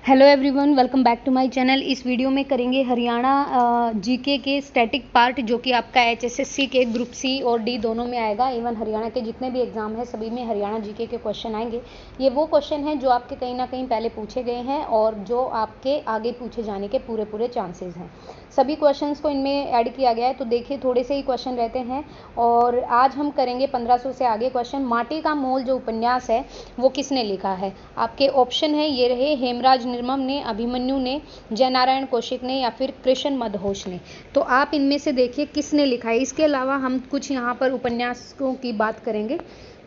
Hello everyone, welcome back to my channel. इस video में करेंगे हरियाणा जीके के स्टैटिक पार्ट, जो कि आपका एचएसएससी के ग्रुप सी और डी दोनों में आएगा। इवन हरियाणा के जितने भी एग्जाम है सभी में हरियाणा जीके के क्वेश्चन आएंगे। ये वो क्वेश्चन हैं जो आपके कहीं ना कहीं पहले पूछे गए हैं और जो आपके आगे पूछे जाने के पूरे चांसेस हैं। सभी क्वेश्चंस को इनमें ऐड किया गया है, तो देखिए थोड़े से ही क्वेश्चन रहते हैं। और आज हम करेंगे 1500 से आगे क्वेश्चन। माटी का मोल जो उपन्यास है वो किसने लिखा है? आपके ऑप्शन है ये रहे, हेमराज निर्मम ने, अभिमन्यु ने, जयनारायण कौशिक ने, या फिर कृष्ण मदहोश ने। तो आप इनमें से देखिए किसने लिखा है। इसके अलावा हम कुछ यहाँ पर उपन्यासों की बात करेंगे,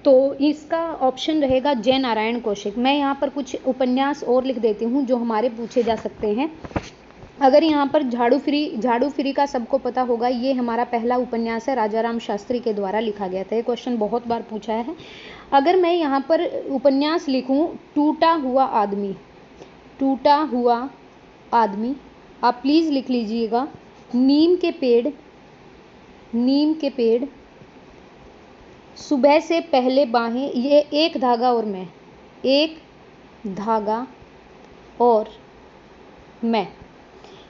तो इसका ऑप्शन रहेगा जयनारायण कौशिक। मैं यहाँ पर कुछ उपन्यास और लिख देती हूँ जो हमारे पूछे जा सकते हैं। अगर यहाँ पर झाड़ू फ्री का सबको पता होगा, ये हमारा पहला उपन्यास है, राजाराम शास्त्री के द्वारा लिखा गया था। ये क्वेश्चन बहुत बार पूछा है। अगर मैं यहाँ पर उपन्यास लिखूँ टूटा हुआ आदमी, टूटा हुआ आदमी, आप प्लीज़ लिख लीजिएगा। नीम के पेड़, सुबह से पहले बाहें, ये एक धागा और मैं,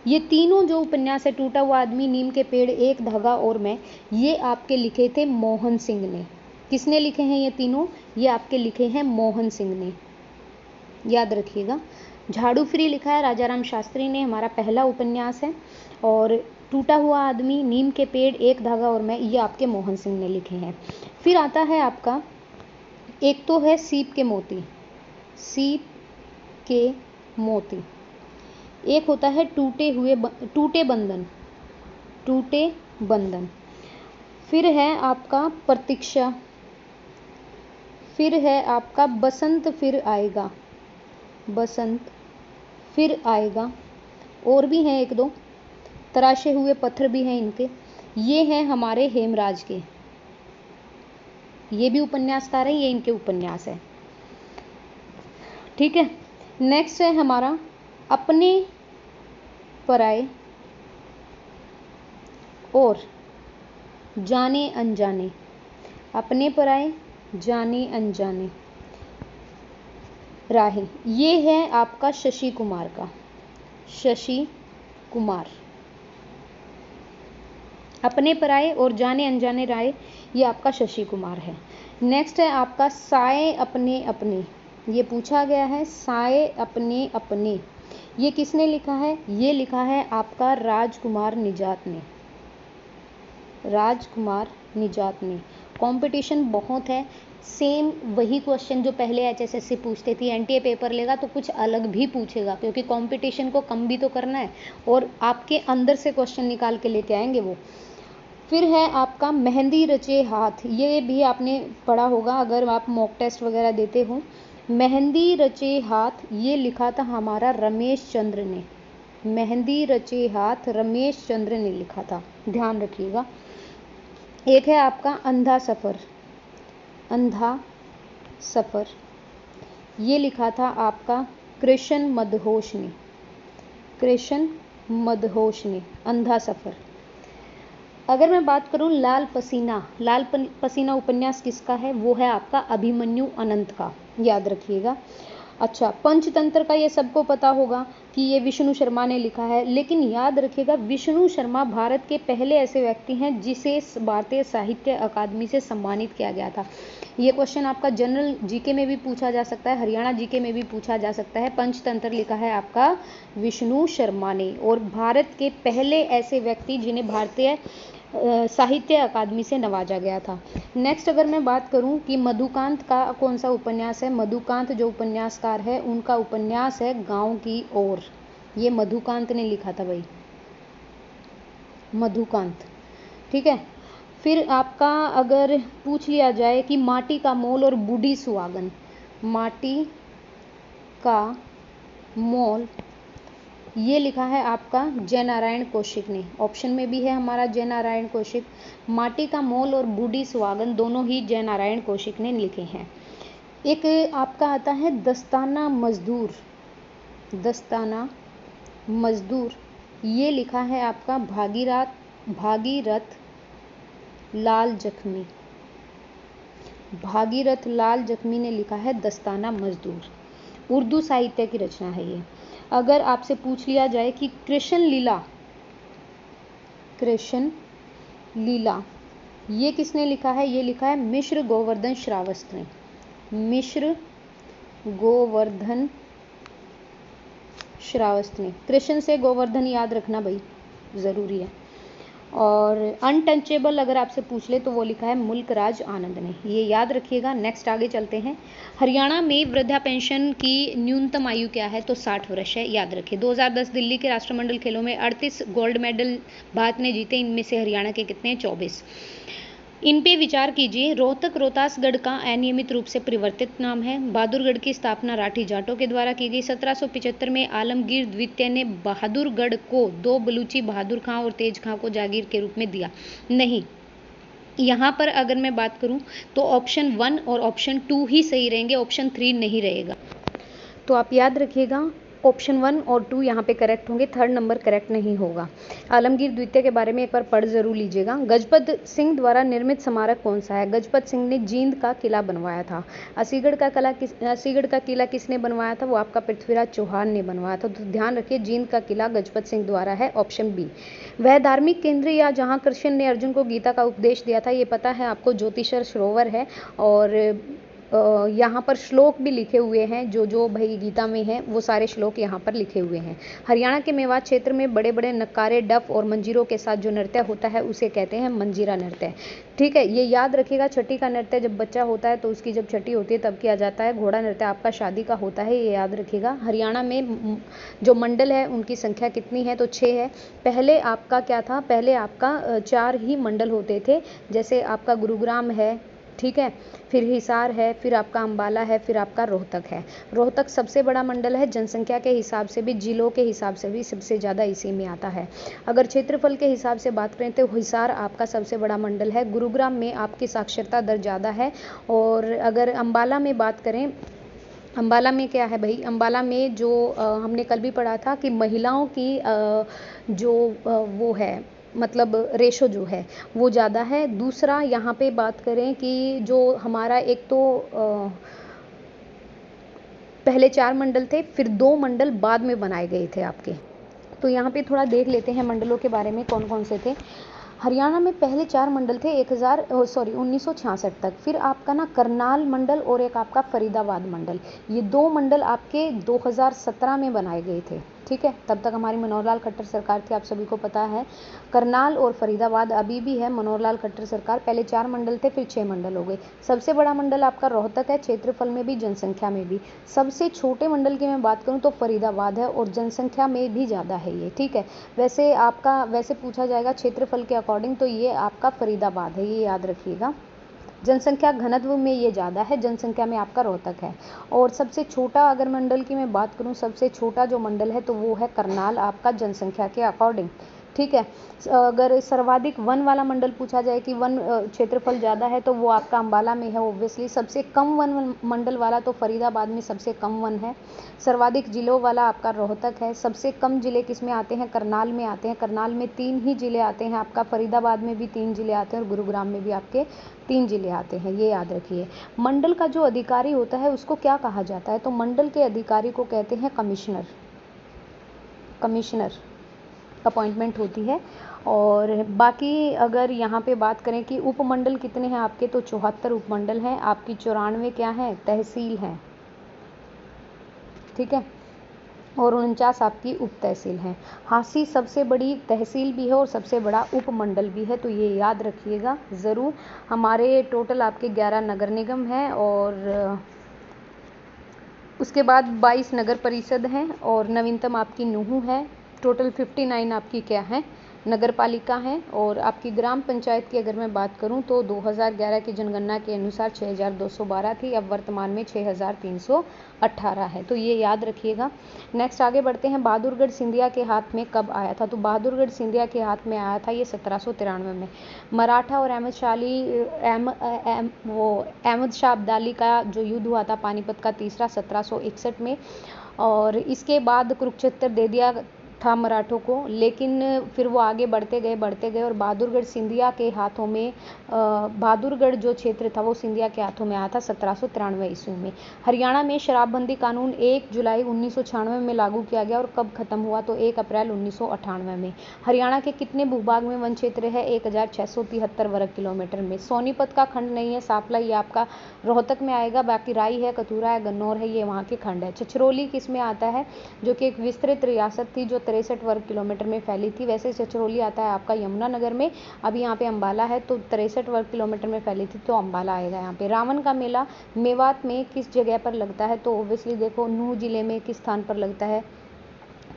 ये तीनों जो उपन्यास है, टूटा हुआ आदमी, नीम के पेड़, एक धागा और मैं, ये आपके लिखे थे मोहन सिंह ने। किसने लिखे हैं ये तीनों? ये आपके लिखे हैं मोहन सिंह ने, याद रखिएगा। झाड़ू फ्री लिखा है राजाराम शास्त्री ने, हमारा पहला उपन्यास है। और टूटा हुआ आदमी, नीम के पेड़, एक धागा और मैं, ये आपके मोहन सिंह ने लिखे हैं। फिर आता है आपका, एक तो है सीप के मोती, एक होता है टूटे बंधन, फिर है आपका प्रतीक्षा, फिर है आपका बसंत फिर आएगा, और भी हैं एक दो, तराशे हुए पत्थर भी हैं इनके। ये हैं हमारे हेमराज के, ये भी उपन्यासकार हैं, ये इनके उपन्यास है। ठीक है। नेक्स्ट है हमारा अपने पराए और जाने अनजाने, अपने पराए जाने अनजाने राहें, ये है आपका शशि कुमार। अपने पराए और जाने अनजाने राय, ये आपका शशि कुमार है। नेक्स्ट है आपका साए अपने, ये पूछा गया है, साए अपने, ये किसने लिखा है? ये लिखा है आपका राजकुमार निजात ने। कंपटीशन बहुत है, सेम वही क्वेश्चन जो पहले एचएसएससी पूछते थी, एनटीए पेपर लेगा तो कुछ अलग भी पूछेगा, क्योंकि कंपटीशन को कम भी तो करना है और आपके अंदर से क्वेश्चन निकाल के लेके आएंगे वो। फिर है आपका मेहंदी रचे हाथ, ये भी आपने पढ़ा होगा अगर आप मॉक टेस्ट वगैरह देते हो। मेहंदी रचे हाथ, ये लिखा था हमारा रमेश चंद्र ने, मेहंदी रचे हाथ रमेश चंद्र ने लिखा था, ध्यान रखिएगा। एक है आपका अंधा सफर, ये लिखा था आपका कृष्ण मदहोश ने, अंधा सफर। अगर मैं बात करूं लाल पसीना उपन्यास किसका है? वो है आपका अभिमन्यु अनंत का, याद रखिएगा। अच्छा, पंचतंत्र का ये सबको पता होगा कि ये विष्णु शर्मा ने लिखा है, लेकिन याद रखिएगा विष्णु शर्मा भारत के पहले ऐसे व्यक्ति हैं जिसे भारतीय साहित्य अकादमी से सम्मानित किया गया था। ये क्वेश्चन आपका जनरल जीके में भी पूछा जा सकता है, हरियाणा जीके में भी पूछा जा सकता है। पंचतंत्र लिखा है आपका विष्णु शर्मा ने, और भारत के पहले ऐसे व्यक्ति जिन्हें भारतीय साहित्य अकादमी से नवाजा गया था। नेक्स्ट अगर मैं बात करूं कि मधुकांत का कौन सा उपन्यास है, मधुकांत जो उपन्यासकार है उनका उपन्यास है गांव की ओर, ये मधुकांत ने लिखा था भाई, मधुकांत। ठीक है। फिर आपका अगर पूछ लिया जाए कि माटी का मोल और बूढ़ी सुहागन, माटी का मोल, ये लिखा है आपका जयनारायण कौशिक ने, ऑप्शन में भी है हमारा जयनारायण कौशिक। माटी का मोल और बूढ़ी सुहागन दोनों ही जयनारायण कौशिक ने लिखे हैं। एक आपका आता है दस्ताना मजदूर, ये लिखा है आपका भागीरथ लाल जख्मी ने लिखा है दस्ताना मजदूर, उर्दू साहित्य की रचना है ये। अगर आपसे पूछ लिया जाए कि कृष्ण लीला ये किसने लिखा है, ये लिखा है मिश्र गोवर्धन श्रावस्ती ने। मिश्र गोवर्धन श्रावस्ती ने। कृष्ण से गोवर्धन याद रखना भाई, ज़रूरी है। और अनटचेबल अगर आपसे पूछ ले तो वो लिखा है मुल्कराज आनंद ने, ये याद रखिएगा। नेक्स्ट आगे चलते हैं। हरियाणा में वृद्धा पेंशन की न्यूनतम आयु क्या है, तो 60 वर्ष है, याद रखिए। 2010 दिल्ली के राष्ट्रमंडल खेलों में 38 गोल्ड मेडल भारत ने जीते, इनमें से हरियाणा के कितने हैं, 24। इन पे विचार कीजिए। रोहतक रोहतासगढ़ का अनियमित रूप से परिवर्तित नाम है। बहादुरगढ़ की स्थापना राठी जाटों के द्वारा की गई। 1775 में आलमगीर द्वितीय ने बहादुरगढ़ को 2 बलूची बहादुर खां और तेज खां को जागीर के रूप में दिया। नहीं, यहाँ पर अगर मैं बात करूँ तो ऑप्शन 1 और ऑप्शन 2 ही सही रहेंगे, ऑप्शन 3 नहीं रहेगा। तो आप याद रखिएगा, ऑप्शन 1 और 2 यहाँ पे करेक्ट होंगे, थर्ड नंबर करेक्ट नहीं होगा। आलमगीर द्वितीय के बारे में एक बार पढ़ जरूर लीजिएगा। गजपत सिंह द्वारा निर्मित स्मारक कौन सा है? गजपत सिंह ने जींद का किला बनवाया था। असीगढ़ का किला किसने बनवाया था? वो आपका पृथ्वीराज चौहान ने बनवाया था। तो ध्यान रखिए, जींद का किला गजपत सिंह द्वारा है, ऑप्शन बी। वह धार्मिक केंद्र या जहाँ कृष्ण ने अर्जुन को गीता का उपदेश दिया था, ये पता है आपको, ज्योतिषर सरोवर है। और यहाँ पर श्लोक भी लिखे हुए हैं, जो भाई गीता में है वो सारे श्लोक यहाँ पर लिखे हुए हैं। हरियाणा के मेवात क्षेत्र में बड़े बड़े नक्कारे, डफ और मंजीरों के साथ जो नृत्य होता है उसे कहते हैं मंजीरा नृत्य। ठीक है, ये याद रखिएगा। छठी का नृत्य जब बच्चा होता है तो उसकी जब छठी होती है तब किया जाता है। घोड़ा नृत्य आपका शादी का होता है, ये याद रखिएगा। हरियाणा में जो मंडल है उनकी संख्या कितनी है, तो 6 है। पहले आपका क्या था, पहले आपका 4 ही मंडल होते थे, जैसे आपका गुरुग्राम है, ठीक है, फिर हिसार है, फिर आपका अंबाला है, फिर आपका रोहतक है। रोहतक सबसे बड़ा मंडल है, जनसंख्या के हिसाब से भी, जिलों के हिसाब से भी सबसे ज़्यादा इसी में आता है। अगर क्षेत्रफल के हिसाब से बात करें तो हिसार आपका सबसे बड़ा मंडल है। गुरुग्राम में आपकी साक्षरता दर ज़्यादा है। और अगर अंबाला में बात करें, अंबाला में क्या है भाई, अंबाला में जो हमने कल भी पढ़ा था कि महिलाओं की वो है, मतलब रेशो जो है वो ज़्यादा है। दूसरा यहाँ पे बात करें कि जो हमारा एक तो पहले 4 मंडल थे, फिर 2 मंडल बाद में बनाए गए थे आपके। तो यहाँ पे थोड़ा देख लेते हैं मंडलों के बारे में, कौन कौन से थे। हरियाणा में पहले 4 मंडल थे 1966 तक। फिर आपका ना करनाल मंडल और एक आपका फरीदाबाद मंडल, ये 2 मंडल आपके 2017 में बनाए गए थे। ठीक है, तब तक हमारी मनोहर लाल खट्टर सरकार थी, आप सभी को पता है। करनाल और फरीदाबाद अभी भी है मनोहर लाल खट्टर सरकार। पहले 4 मंडल थे, फिर 6 मंडल हो गए। सबसे बड़ा मंडल आपका रोहतक है, क्षेत्रफल में भी जनसंख्या में भी। सबसे छोटे मंडल की मैं बात करूं तो फरीदाबाद है, और जनसंख्या में भी ज़्यादा है ये। ठीक है, वैसे पूछा जाएगा क्षेत्रफल के अकॉर्डिंग तो ये आपका फरीदाबाद है, ये याद रखिएगा। जनसंख्या घनत्व में ये ज़्यादा है, जनसंख्या में आपका रोहतक है। और सबसे छोटा अगर मंडल की मैं बात करूं, सबसे छोटा जो मंडल है तो वो है करनाल आपका, जनसंख्या के अकॉर्डिंग। ठीक है, अगर सर्वाधिक वन वाला मंडल पूछा जाए कि वन क्षेत्रफल ज़्यादा है तो वो आपका अंबाला में है ऑब्वियसली। सबसे कम वन मंडल वाला तो फरीदाबाद में सबसे कम वन है। सर्वाधिक जिलों वाला आपका रोहतक है। सबसे कम जिले किस में आते हैं, करनाल में आते हैं। करनाल में 3 ही जिले आते हैं आपका, फरीदाबाद में भी 3 जिले आते हैं और गुरुग्राम में भी आपके 3 जिले आते हैं, ये याद रखिए। मंडल का जो अधिकारी होता है उसको क्या कहा जाता है, तो मंडल के अधिकारी को कहते हैं कमिश्नर। अपॉइंटमेंट होती है। और बाकी अगर यहाँ पे बात करें कि उपमंडल कितने हैं आपके, तो 74 उपमंडल हैं आपकी। 94 क्या है, तहसील हैं। ठीक है, और 49 आपकी उप तहसील हैं। हांसी सबसे बड़ी तहसील भी है और सबसे बड़ा उपमंडल भी है, तो ये याद रखिएगा ज़रूर। हमारे टोटल आपके 11 नगर निगम हैं, और उसके बाद 22 नगर परिषद हैं, और नवीनतम आपकी नूहू है। टोटल 59 आपकी क्या है, नगर पालिका है। और आपकी ग्राम पंचायत की अगर मैं बात करूं तो 2011 की जनगणना के अनुसार 6212 थी, अब वर्तमान में 6318 है, तो ये याद रखिएगा। नेक्स्ट आगे बढ़ते हैं। बहादुरगढ़ सिंधिया के हाथ में कब आया था, तो बहादुरगढ़ सिंधिया के हाथ में आया था ये 1793 में। मराठा और अहमद शाह अब्दाली का जो युद्ध हुआ था पानीपत का तीसरा, 1761 में। और इसके बाद कुरुक्षेत्र दे दिया था मराठों को, लेकिन फिर वो आगे बढ़ते गए और बहादुरगढ़ सिंधिया के हाथों में, बहादुरगढ़ जो क्षेत्र था वो सिंधिया के हाथों में आया था 1793 ईस्वी में। हरियाणा में शराबबंदी कानून 1 जुलाई 1996 में लागू किया गया और कब खत्म हुआ, तो 1 अप्रैल 1998 में। हरियाणा के कितने भूभाग में वन क्षेत्र है, 1673 वर्ग किलोमीटर में। सोनीपत का खंड नहीं है, सांपला ये आपका रोहतक में आएगा, बाकी राई है, कतूरा है, गन्नौर है, ये वहाँ के खंड है। छछरौली किस में आता है, जो कि एक विस्तृत रियासत थी जो 63 वर्ग किलोमीटर में फैली थी। वैसे छछरौली आता है आपका यमुनानगर में, अभी यहाँ पे अम्बाला है, तो 63 वर्ग किलोमीटर में फैली थी तो अम्बाला आएगा यहाँ पे। रावण का मेला मेवात में किस जगह पर लगता है, तो ऑब्वियसली देखो नूह जिले में किस स्थान पर लगता है,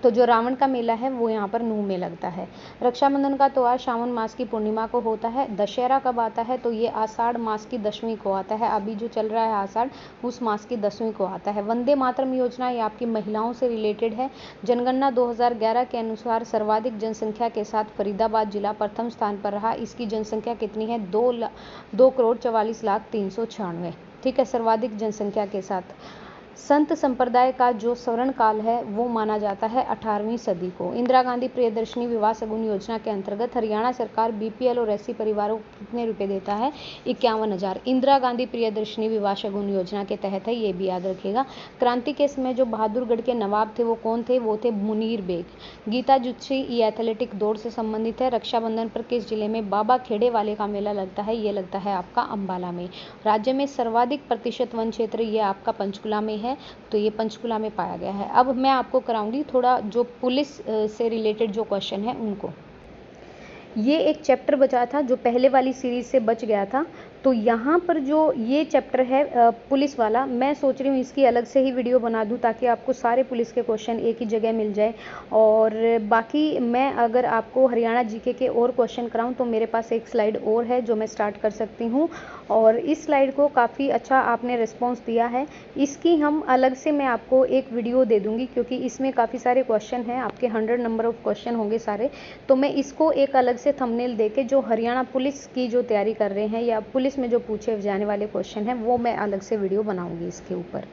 तो जो रावण का मेला है वो यहाँ पर नूह में लगता है। रक्षाबंधन का त्योहार श्रावण मास की पूर्णिमा को होता है। दशहरा कब आता है, तो ये आषाढ़ मास की 10वीं को आता है। अभी जो चल रहा है आषाढ़, उस मास की 10वीं को आता है। वंदे मातरम योजना ये आपकी महिलाओं से रिलेटेड है। जनगणना 2011 के अनुसार सर्वाधिक जनसंख्या के साथ फरीदाबाद जिला प्रथम स्थान पर रहा। इसकी जनसंख्या कितनी है, 2,44,396। ठीक है, सर्वाधिक जनसंख्या के साथ। संत संप्रदाय का जो स्वर्ण काल है वो माना जाता है 18वीं सदी को। इंदिरा गांधी प्रियदर्शनी विवाह शगुन योजना के अंतर्गत हरियाणा सरकार बीपीएल और एससी परिवारों को कितने रुपए देता है, 51,000। इंदिरा गांधी प्रियदर्शनी विवाह शगुन योजना के तहत है, ये भी याद रखिएगा। क्रांति के समय जो बहादुरगढ़ के नवाब थे वो कौन थे, वो थे मुनीर बेग। गीता जुत्सी ये एथलेटिक दौड़ से संबंधित है। रक्षाबंधन पर किस जिले में बाबा खेड़े वाले का मेला लगता है, ये लगता है आपका अम्बाला में। राज्य में सर्वाधिक प्रतिशत वन क्षेत्र ये आपका पंचकुला में है, तो ये पंचकुला में पाया गया है। अब मैं आपको कराऊंगी थोड़ा जो पुलिस से रिलेटेड जो क्वेश्चन है उनको। ये एक चैप्टर बचा था जो पहले वाली सीरीज से बच गया था, तो यहाँ पर जो ये चैप्टर है पुलिस वाला, मैं सोच रही हूँ इसकी अलग से ही वीडियो बना दूँ ताकि आपको सारे पुलिस के क्वेश्चन एक ही जगह मिल जाए। और बाकी मैं अगर आपको हरियाणा जीके के और क्वेश्चन कराऊँ तो मेरे पास एक स्लाइड और है जो मैं स्टार्ट कर सकती हूँ, और इस स्लाइड को काफ़ी अच्छा आपने रिस्पॉन्स दिया है। इसकी हम अलग से मैं आपको एक वीडियो दे दूँगी क्योंकि इसमें काफ़ी सारे क्वेश्चन हैं, आपके 100 नंबर ऑफ क्वेश्चन होंगे सारे, तो मैं इसको एक अलग से थंबनेल देके जो हरियाणा पुलिस की जो तैयारी कर रहे हैं या पुलिस में जो पूछे जाने वाले क्वेश्चन हैं वो मैं अलग से वीडियो बनाऊंगी इसके ऊपर।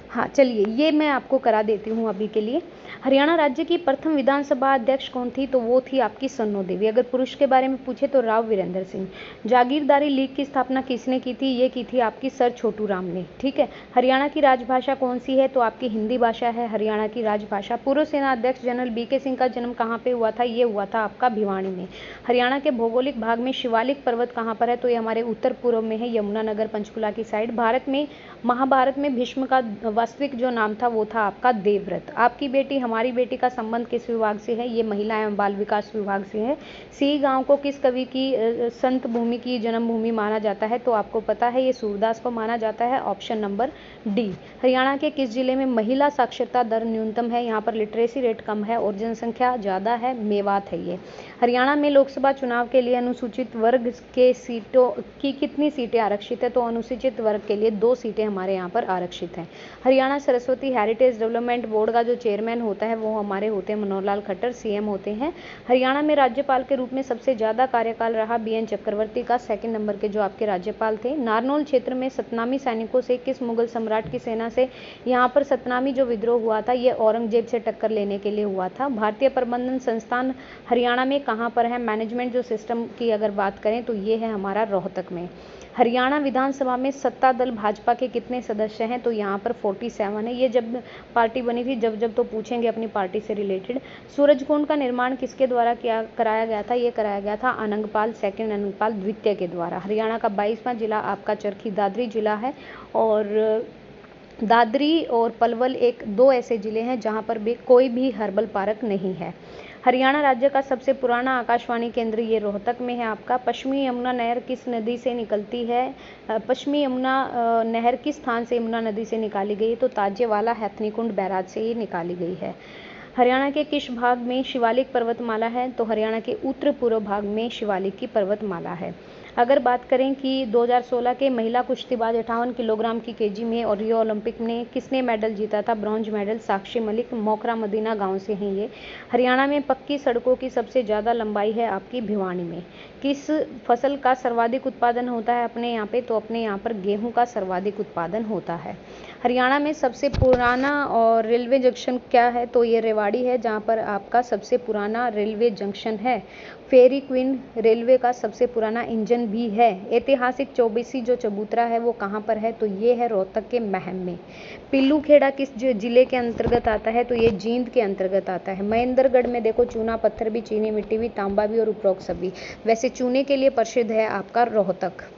हाँ चलिए, ये मैं आपको करा देती हूँ अभी के लिए। हरियाणा राज्य की प्रथम विधानसभा अध्यक्ष कौन थी, तो वो थी आपकी सन्नो देवी। अगर पुरुष के बारे में पूछे तो राव वीरेंद्र सिंह। जागीरदारी लीग की स्थापना किसने की थी, ये की थी आपकी सर छोटू राम ने। ठीक है, हरियाणा की राजभाषा कौन सी है, तो आपकी हिंदी भाषा है हरियाणा की राजभाषा। पूर्व सेना अध्यक्ष जनरल बीके सिंह का जन्म कहाँ पे हुआ था, ये हुआ था आपका भिवानी में। हरियाणा के भौगोलिक भाग में शिवालिक पर्वत कहाँ पर है, तो ये हमारे उत्तर पूर्व में है, यमुनानगर पंचकुला की साइड। भारत में महाभारत में भीष्म का वास्तविक जो नाम था वो था आपका देवव्रत। आपकी बेटी हमारी बेटी का संबंध किस विभाग से है, ये महिला एवं बाल विकास विभाग से है। सी गांव को किस कवि की संत भूमि की जन्मभूमि माना जाता है, तो आपको पता है ये सूरदास को माना जाता है, ऑप्शन नंबर डी। हरियाणा के किस जिले में महिला साक्षरता दर न्यूनतम है, यहाँ पर लिटरेसी रेट कम है और जनसंख्या ज़्यादा है, मेवात है ये। हरियाणा में लोकसभा चुनाव के लिए अनुसूचित वर्ग के सीटों की कितनी सीटें आरक्षित है, तो अनुसूचित वर्ग के लिए 2 सीटें हमारे यहाँ पर आरक्षित हैं। Haryana Saraswati heritage development board का जो चेयरमैन होता है वो हमारे होते हैं मनोहर लाल खट्टर, सीएम होते हैं। हरियाणा में राज्यपाल के रूप में सबसे ज़्यादा कार्यकाल रहा बीएन चक्रवर्ती का, 2nd नंबर के जो आपके राज्यपाल थे। नारनौल क्षेत्र में सतनामी सैनिकों से किस मुगल सम्राट की सेना से यहाँ पर सतनामी जो विद्रोह हुआ था ये औरंगजेब से टक्कर लेने के लिए हुआ था। भारतीय प्रबंधन संस्थान हरियाणा में कहाँ पर है, मैनेजमेंट जो सिस्टम की अगर बात करें तो ये है हमारा रोहतक में। हरियाणा विधानसभा में सत्ता दल भाजपा के कितने सदस्य हैं, तो यहाँ पर 47 है। ये जब पार्टी बनी थी जब तो पूछेंगे अपनी पार्टी से रिलेटेड। सूरजकुंड का निर्माण किसके द्वारा कराया गया था, ये कराया गया था अनंगपाल 2nd अनंगपाल द्वितीय के द्वारा। हरियाणा का 22वां जिला आपका चरखी दादरी जिला है, और दादरी और पलवल 2 ऐसे जिले हैं जहाँ पर भी कोई भी हर्बल पार्क नहीं है। हरियाणा राज्य का सबसे पुराना आकाशवाणी केंद्र ये रोहतक में है आपका। पश्चिमी यमुना नहर किस नदी से निकलती है, पश्चिमी यमुना नहर किस स्थान से यमुना नदी से निकाली गई है, तो ताजेवाला हैथनीकुंड बैराज से ये निकाली गई है। हरियाणा के किस भाग में शिवालिक पर्वतमाला है, तो हरियाणा के उत्तर पूर्व भाग में शिवालिक की पर्वतमाला है। अगर बात करें कि 2016 के महिला कुश्तीबाज 58 किलोग्राम की केजी में और रियो ओलंपिक में किसने मेडल जीता था, bronze medal Sakshi Malik, Mokhra Medina गांव से हैं ये। हरियाणा में पक्की सड़कों की सबसे ज़्यादा लंबाई है आपकी भिवानी में। किस फसल का सर्वाधिक उत्पादन होता है अपने यहाँ पे, तो अपने यहाँ पर गेहूँ का सर्वाधिक उत्पादन होता है। हरियाणा में सबसे पुराना और रेलवे जंक्शन क्या है, तो ये रेवाड़ी है, जहाँ पर आपका सबसे पुराना रेलवे जंक्शन है। फेरी क्वीन रेलवे का सबसे पुराना इंजन भी है। ऐतिहासिक चौबीसी जो चबूतरा है वो कहाँ पर है, तो ये है रोहतक के महम में। पिल्लू खेड़ा किस जिले के अंतर्गत आता है, तो ये जींद के अंतर्गत आता है। महेंद्रगढ़ में देखो चूना पत्थर भी, चीनी मिट्टी भी, तांबा भी और उपरोक्त सभी। वैसे चूने के लिए प्रसिद्ध है आपका रोहतक।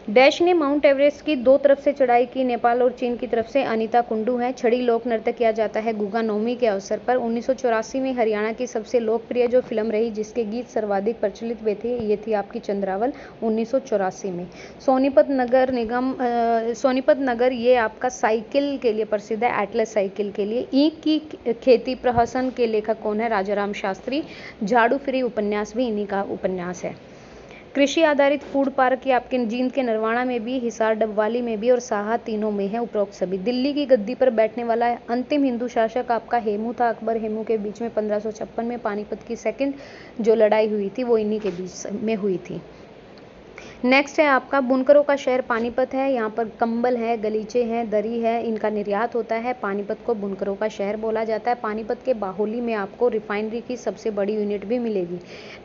डैश ने माउंट एवरेस्ट की 2 तरफ से चढ़ाई की, नेपाल और चीन की तरफ से। अनीता कुंडू है। छड़ी लोक नृत्य किया जाता है गुगा नवमी के अवसर पर। 1984 में हरियाणा की सबसे लोकप्रिय जो फिल्म रही जिसके गीत सर्वाधिक प्रचलित हुए थे, ये थी आपकी चंद्रावल 1984 में। सोनीपत नगर निगम सोनीपत नगर ये आपका साइकिल के लिए प्रसिद्ध है, एटलस साइकिल के लिए। ईंट की खेती प्रहसन के लेखक कौन है, राजाराम शास्त्री। झाड़ू फ्री उपन्यास भी इन्हीं का उपन्यास है। कृषि आधारित फूड पार्क ये आपके जींद के नरवाना में भी, हिसार डबवाली में भी और साहा तीनों में है उपरोक्त सभी। दिल्ली की गद्दी पर बैठने वाला अंतिम हिंदू शासक आपका हेमू था। अकबर हेमू के बीच में 1556 में पानीपत की सेकंड जो लड़ाई हुई थी वो इन्हीं के बीच में हुई थी। नेक्स्ट है आपका बुनकरों का शहर पानीपत है। यहाँ पर कंबल है, गलीचे हैं, दरी है, इनका निर्यात होता है। पानीपत को बुनकरों का शहर बोला जाता है। पानीपत के बाहोली में आपको रिफाइनरी की सबसे बड़ी यूनिट भी मिलेगी।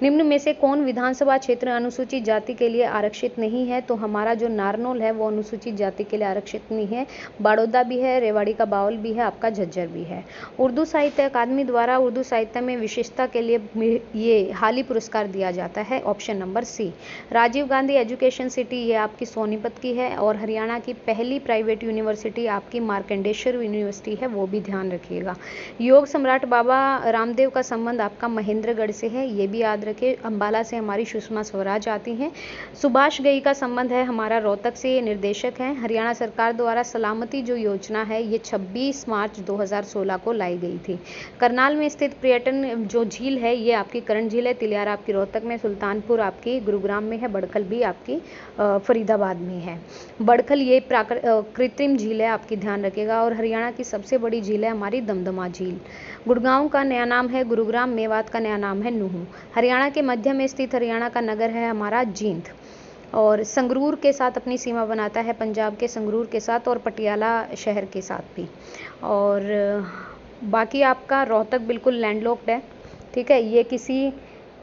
निम्न में से कौन विधानसभा क्षेत्र अनुसूचित जाति के लिए आरक्षित नहीं है, तो हमारा जो नारनौल है वो अनुसूचित जाति के लिए आरक्षित नहीं है। बाड़ौदा भी है, रेवाड़ी का बाउल भी है, आपका झज्जर भी है। उर्दू साहित्य अकादमी द्वारा उर्दू साहित्य में विशेषता के लिए ये हाली पुरस्कार दिया जाता है, option number C. Rajiv Gandhi education city ये आपकी सोनीपत की है। और हरियाणा की पहली प्राइवेट यूनिवर्सिटी आपकी मार्कंडेश्वर यूनिवर्सिटी है, वो भी ध्यान रखिएगा। योग सम्राट बाबा रामदेव का संबंध आपका महेंद्रगढ़ से है, ये भी याद रखिए। अंबाला से हमारी सुषमा स्वराज आती हैं। सुभाष घई का संबंध है हमारा रोहतक से, ये निर्देशक हैं। हरियाणा सरकार द्वारा सलामती जो योजना है ये 26 मार्च 2016 को लाई गई थी। करनाल में स्थित पर्यटन जो झील है ये आपकी करण झील है। तिलियारा आपकी रोहतक में, सुल्तानपुर आपकी गुरुग्राम में है, बड़खल भी आपकी फरीदाबाद में है। बड़खल ये कृत्रिम झील है, आपकी ध्यान रखिएगा। और हरियाणा की सबसे बड़ी झील है हमारी दमदमा झील। गुड़गांव का नया नाम है गुरुग्राम, मेवात का नया नाम है नूहू। हरियाणा के मध्य में स्थित हरियाणा का नगर है हमारा जींद। और संगरूर के साथ अपनी सीमा बनाता है, पंजाब के संगरूर के साथ और पटियाला शहर के साथ भी। और बाकी आपका रोहतक बिल्कुल लैंडलॉक्ड है, ठीक है, ये किसी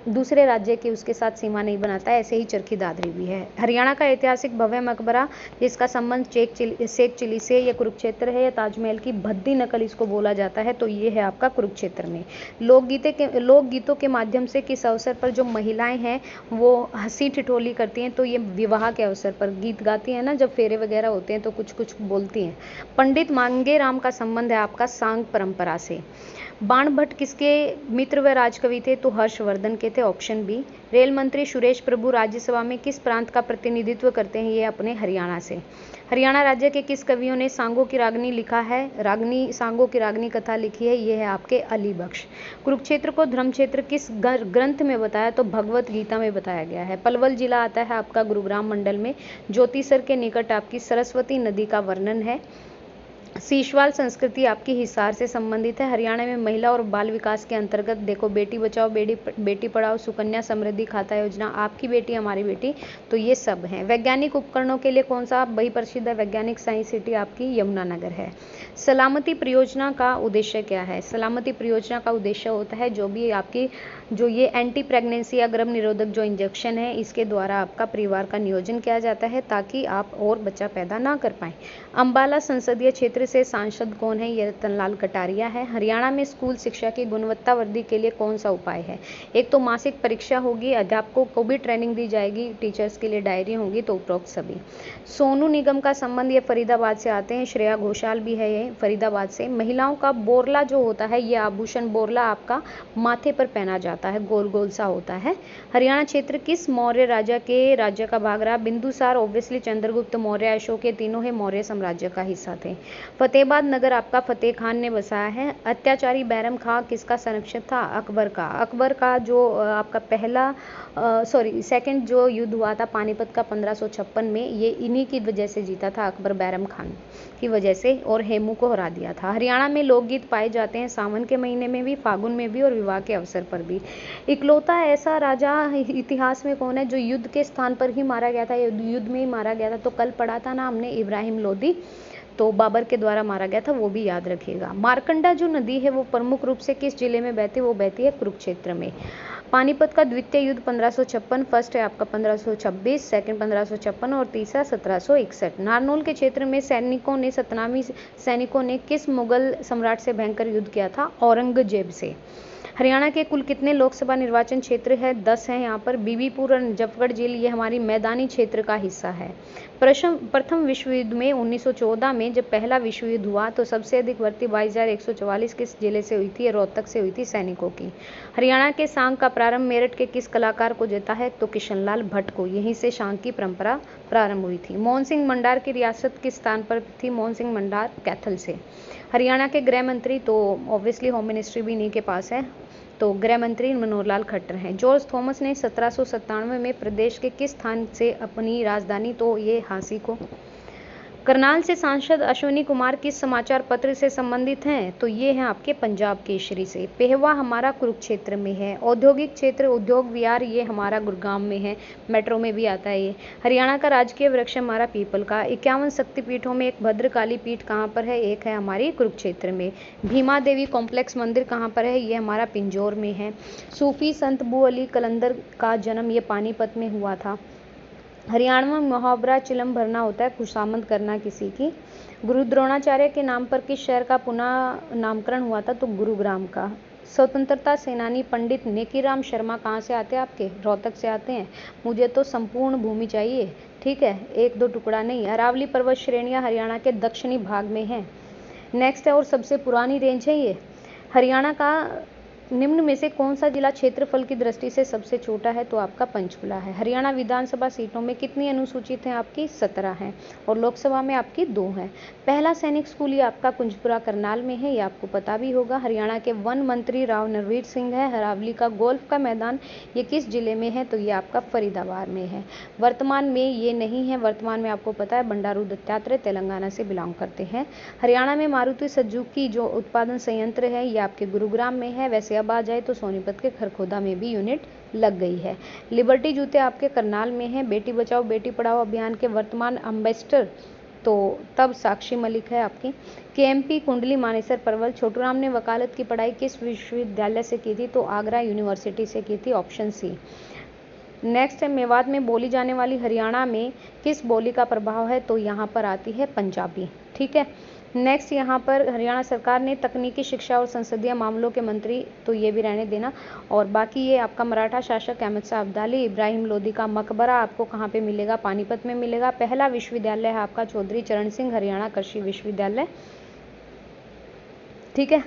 दूसरे राज्य की उसके साथ सीमा नहीं बनाता है। ऐसे ही चरखी दादरी भी है। हरियाणा का ऐतिहासिक भव्य मकबरा जिसका संबंध शेख चिली से, या कुरुक्षेत्र है, या ताजमहल की भद्दी नकल इसको बोला जाता है, तो ये है आपका कुरुक्षेत्र में। लोकगीतों के माध्यम से किस अवसर पर जो महिलाएं हैं वो हंसी ठिठोली करती हैं, तो ये विवाह के अवसर पर गीत गाती हैं ना, जब फेरे वगैरह होते हैं तो कुछ कुछ बोलती हैं। पंडित मांगेराम का संबंध है आपका सांग परंपरा से। बाण भट्ट किसके मित्र व राजकवि थे, तो हर्षवर्धन के थे, ऑप्शन बी। रेल मंत्री सुरेश प्रभु राज्यसभा में किस प्रांत का प्रतिनिधित्व करते हैं, ये अपने हरियाणा से। हरियाणा राज्य के किस कवियों ने सांगों की रागनी लिखा है, सांगों की रागनी कथा लिखी है, ये है आपके अली बख्श। कुरुक्षेत्र को धर्म क्षेत्र किस ग्रंथ में बताया, तो भगवत गीता में बताया गया है। पलवल जिला आता है आपका गुरुग्राम मंडल में। ज्योतिसर के निकट आपकी सरस्वती नदी का वर्णन है। सीशवाल संस्कृति आपकी हिसार से संबंधित है। हरियाणा में महिला और बाल विकास के अंतर्गत देखो बेटी बचाओ बेटी पढ़ाओ, सुकन्या समृद्धि खाता योजना, आपकी बेटी हमारी बेटी, तो ये सब हैं। वैज्ञानिक उपकरणों के लिए कौन सा वही प्रसिद्ध है, वैज्ञानिक साइंस सिटी आपकी यमुनानगर है। सलामती परियोजना का उद्देश्य क्या है, सलामती परियोजना का उद्देश्य होता है जो भी आपकी जो ये एंटी प्रेगनेंसी या गर्भ निरोधक जो इंजेक्शन है इसके द्वारा आपका परिवार का नियोजन किया जाता है ताकि आप और बच्चा पैदा ना कर पाएं। अंबाला संसदीय क्षेत्र से सांसद कौन है, ये रतनलाल कटारिया है। हरियाणा में स्कूल शिक्षा की गुणवत्ता वृद्धि के लिए कौन सा उपाय है, एक तो मासिक परीक्षा होगी, अध्यापकों को भी ट्रेनिंग दी जाएगी, टीचर्स के लिए डायरी होगी, तो उपरोक्त सभी। सोनू निगम का संबंध ये फरीदाबाद से आते हैं, श्रेया घोषाल भी है ये फरीदाबाद से। महिलाओं का बोरला जो होता है ये आभूषण बोरला आपका माथे पर पहना जाता है, गोल गोल सा होता है। हरियाणा क्षेत्र किस मौर्य राजा के राज्य का भाग रहा, बिंदुसार, ऑब्वियसली चंद्रगुप्त मौर्य, अशोक, ये तीनों है मौर्य साम्राज्य का हिस्सा थे। फतेहाबाद नगर आपका फतेह खान ने बसाया है। अत्याचारी बैरम खां किसका संरक्षक था? अकबर का। अकबर का जो आपका पहला सेकंड जो युद्ध हुआ था पानीपत का 1556 में, ये इन्हीं की वजह से जीता था, अकबर बैरम खान की वजह से, और हेमू को हरा दिया था। हरियाणा में लोकगीत पाए जाते हैं सावन के महीने में भी, फागुन में भी और विवाह के अवसर पर भी। इकलौता ऐसा राजा इतिहास में कौन है जो युद्ध के स्थान पर ही मारा गया था, युद्ध में ही मारा गया था? तो कल पढ़ा था ना हमने, इब्राहिम लोदी, तो बाबर के द्वारा मारा गया था, वो भी याद रखिएगा। मारकंडा जो नदी है वो प्रमुख रूप से किस जिले में बहती है? वो बहती है कुरुक्षेत्र में। पानीपत का द्वितीय युद्ध 1556, फर्स्ट है आपका 1526, सेकंड 1556 और तीसरा 1761। नारनौल के क्षेत्र में सतनामी सैनिकों ने किस मुगल सम्राट से भयंकर युद्ध किया था? औरंगजेब से। हरियाणा के कुल कितने लोकसभा निर्वाचन क्षेत्र है? 10 है यहाँ पर। बीबीपुर और जफगढ़ झील ये हमारी मैदानी क्षेत्र का हिस्सा है। प्रथम विश्व युद्ध में 1914 में जब पहला विश्व युद्ध हुआ तो सबसे अधिक भर्ती 22,144 किस जिले से हुई थी? रोहतक से हुई थी सैनिकों की। हरियाणा के सांग का प्रारंभ मेरठ के किस कलाकार को देता है? तो किशनलाल भट्ट को। यहीं से सांग की परंपरा प्रारंभ हुई थी। मोहन सिंह मंडार की रियासत किस स्थान पर थी? मोहन सिंह मंडार कैथल से। हरियाणा के गृह मंत्री, तो ऑब्वियसली होम मिनिस्ट्री भी इन्हीं के पास है, तो गृह मंत्री मनोहर लाल खट्टर हैं। जॉर्ज थॉमस ने 1797 में प्रदेश के किस स्थान से अपनी राजधानी, तो ये झांसी को। करनाल से सांसद अश्विनी कुमार किस समाचार पत्र से संबंधित हैं? तो ये हैं आपके पंजाब केसरी से। पेहवा हमारा कुरुक्षेत्र में है। औद्योगिक क्षेत्र उद्योग विहार ये हमारा गुरुग्राम में है, मेट्रो में भी आता है ये। हरियाणा का राजकीय वृक्ष हमारा पीपल का। 51 शक्तिपीठों में एक भद्रकाली पीठ कहाँ पर है? एक है हमारी कुरुक्षेत्र में। भीमा देवी कॉम्प्लेक्स मंदिर कहाँ पर है? ये हमारा पिंजौर में है। सूफी संत बू अली कलंदर का जन्म ये पानीपत में हुआ था। हरियाणा में मुहावरा चिलम भरना होता है, खुशामद करना किसी की। गुरु द्रोणाचार्य के नाम पर किस शहर का पुनः नामकरण हुआ था? तो गुरुग्राम का। स्वतंत्रता सेनानी पंडित नेकीराम शर्मा कहाँ से आते हैं? आपके रोहतक से आते हैं। मुझे तो संपूर्ण भूमि चाहिए, ठीक है, एक दो टुकड़ा नहीं। अरावली पर्वत श्रेणियाँ हरियाणा के दक्षिणी भाग में है। नेक्स्ट है और सबसे पुरानी रेंज है ये। हरियाणा का निम्न में से कौन सा जिला क्षेत्रफल की दृष्टि से सबसे छोटा है? तो आपका पंचकुला है। हरियाणा विधानसभा सीटों में कितनी अनुसूचित हैं? आपकी 17 हैं, और लोकसभा में आपकी 2 हैं। पहला सैनिक स्कूल ये आपका कुंजपुरा करनाल में है, ये आपको पता भी होगा। हरियाणा के वन मंत्री राव नरवीर सिंह है। अरावली का गोल्फ का मैदान ये किस जिले में है? तो ये आपका फरीदाबाद में है। वर्तमान में ये नहीं है, वर्तमान में आपको पता है बंडारू दत्तात्रेय तेलंगाना से बिलोंग करते हैं। हरियाणा में मारुति सुजुकी जो उत्पादन संयंत्र है ये आपके गुरुग्राम में है। वैसे अब आ जाए तो सोनीपत के खरखोदा में भी यूनिट लग गई है। लिबर्टी जूते आपके करनाल में है। बेटी बचाओ बेटी पढ़ाओ अभियान के वर्तमान एम्बेसडर तो तब साक्षी मलिक है आपकी। केएमपी कुंडली मानेसर परवल। छोटूराम ने वकालत की पढ़ाई किस विश्वविद्यालय से की थी? तो आगरा यूनिवर्सिटी से की थी, ऑप्शन सी। नेक्स्ट है मेवात में बोली जाने वाली हरियाणा में किस बोली का प्रभाव है? तो यहाँ पर आती है पंजाबी, ठीक है। नेक्स्ट यहाँ पर हरियाणा सरकार ने तकनीकी शिक्षा और संसदीय मामलों के मंत्री, तो ये भी रहने देना। और बाकी ये आपका मराठा शासक अहमद शाह अब्दाली। इब्राहिम लोदी का मकबरा आपको कहाँ पे मिलेगा? पानीपत में मिलेगा। पहला विश्वविद्यालय है आपका चौधरी चरण सिंह हरियाणा कृषि विश्वविद्यालय, ठीक है।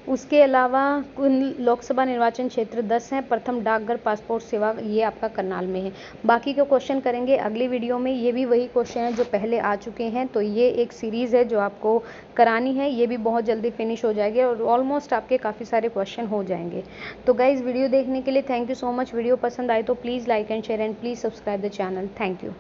उसके अलावा कुल लोकसभा निर्वाचन क्षेत्र 10 हैं। प्रथम डाकघर पासपोर्ट सेवा ये आपका करनाल में है। बाकी के क्वेश्चन करेंगे अगली वीडियो में। ये भी वही क्वेश्चन हैं जो पहले आ चुके हैं, तो ये एक सीरीज़ है जो आपको करानी है, ये भी बहुत जल्दी फिनिश हो जाएगी और ऑलमोस्ट आपके काफ़ी सारे क्वेश्चन हो जाएंगे। तो गाइज़ वीडियो देखने के लिए thank you so much. Video पसंद आए तो please like and share and please subscribe the channel. Thank you.